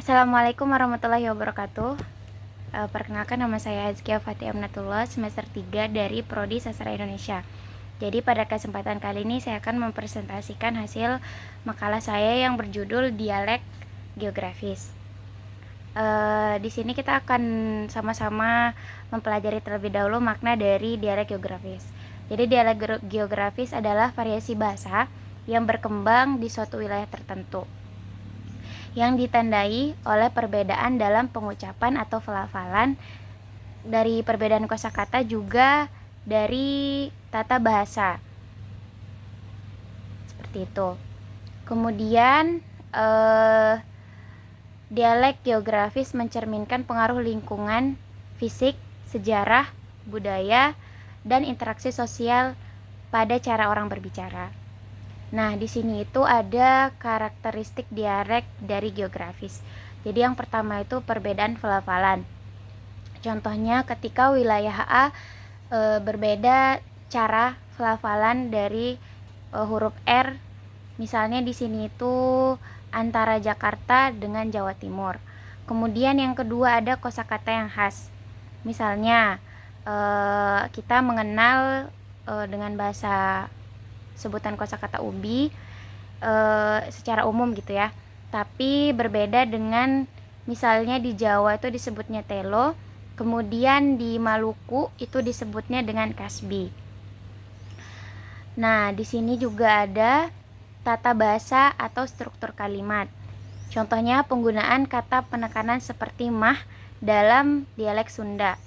Assalamualaikum warahmatullahi wabarakatuh. Perkenalkan, nama saya Azkia Fatih Amnatullah, semester 3 dari Prodi Sastra Indonesia. Jadi pada kesempatan kali ini saya akan mempresentasikan hasil makalah saya yang berjudul Dialek Geografis. Di sini kita akan sama-sama mempelajari terlebih dahulu makna dari dialek geografis. Jadi dialek geografis adalah variasi bahasa yang berkembang di suatu wilayah tertentu, yang ditandai oleh perbedaan dalam pengucapan atau pelafalan, dari perbedaan kosakata, juga dari tata bahasa. Seperti itu. Kemudian dialek geografis mencerminkan pengaruh lingkungan, fisik, sejarah, budaya, dan interaksi sosial pada cara orang berbicara. Nah, di sini itu ada karakteristik dialek dari geografis. Jadi yang pertama itu perbedaan pelafalan. Contohnya ketika wilayah A berbeda cara pelafalan dari huruf R. Misalnya di sini itu antara Jakarta dengan Jawa Timur. Kemudian yang kedua ada kosakata yang khas. Misalnya kita mengenal dengan bahasa sebutan kosakata ubi secara umum gitu ya. Tapi berbeda dengan misalnya di Jawa itu disebutnya telo, kemudian di Maluku itu disebutnya dengan kasbi. Nah, di sini juga ada tata bahasa atau struktur kalimat. Contohnya penggunaan kata penekanan seperti mah dalam dialek Sunda.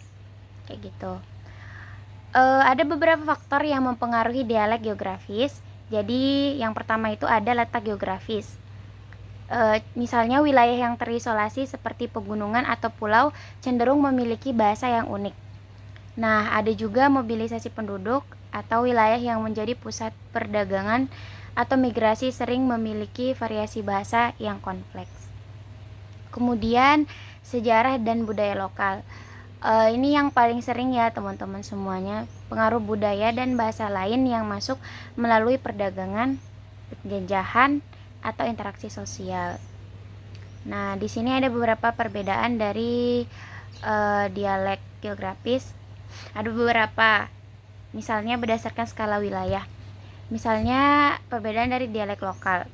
Kayak gitu. Ada beberapa faktor yang mempengaruhi dialek geografis. Jadi yang pertama itu ada letak geografis. Misalnya wilayah yang terisolasi seperti pegunungan atau pulau cenderung memiliki bahasa yang unik. Nah, ada juga mobilisasi penduduk atau wilayah yang menjadi pusat perdagangan atau migrasi sering memiliki variasi bahasa yang kompleks. Kemudian sejarah dan budaya lokal. Ini yang paling sering ya teman-teman semuanya, pengaruh budaya dan bahasa lain yang masuk melalui perdagangan, penjajahan, atau interaksi sosial. Nah, di sini ada beberapa perbedaan dari dialek geografis. Ada beberapa, misalnya berdasarkan skala wilayah. Misalnya perbedaan dari dialek lokal.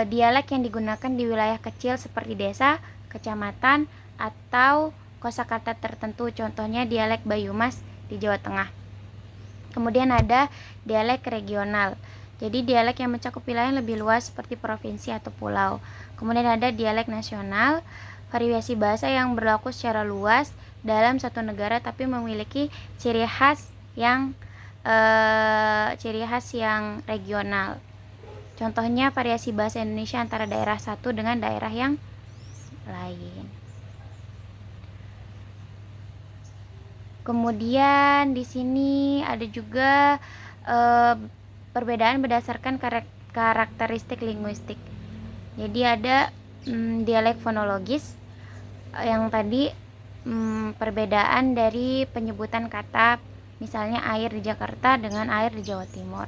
Dialek yang digunakan di wilayah kecil seperti desa, kecamatan, atau kosakata tertentu, contohnya dialek Banyumas di Jawa Tengah. Kemudian ada dialek regional. Jadi dialek yang mencakup wilayah yang lebih luas seperti provinsi atau pulau. Kemudian ada dialek nasional, variasi bahasa yang berlaku secara luas dalam satu negara tapi memiliki ciri khas yang regional. Contohnya variasi bahasa Indonesia antara daerah satu dengan daerah yang lain. Kemudian di sini ada juga perbedaan berdasarkan karakteristik linguistik. Jadi ada dialek fonologis yang tadi perbedaan dari penyebutan kata, misalnya air di Jakarta dengan air di Jawa Timur.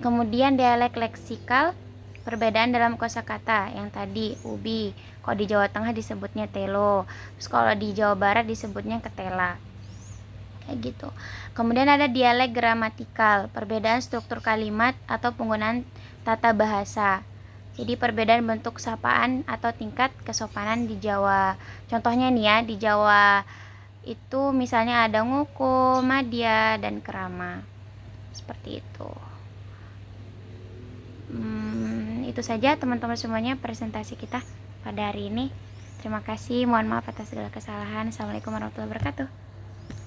Kemudian dialek leksikal, perbedaan dalam kosakata yang tadi ubi, kalau di Jawa Tengah disebutnya telo, terus kalau di Jawa Barat disebutnya ketela. Kayak gitu. Kemudian ada dialek gramatikal, perbedaan struktur kalimat atau penggunaan tata bahasa. Jadi perbedaan bentuk sapaan atau tingkat kesopanan di Jawa. Contohnya nih ya, di Jawa itu misalnya ada nguku, madya, dan kerama. Seperti itu. Itu saja teman-teman semuanya presentasi kita pada hari ini. Terima kasih, mohon maaf atas segala kesalahan. Assalamualaikum warahmatullahi wabarakatuh.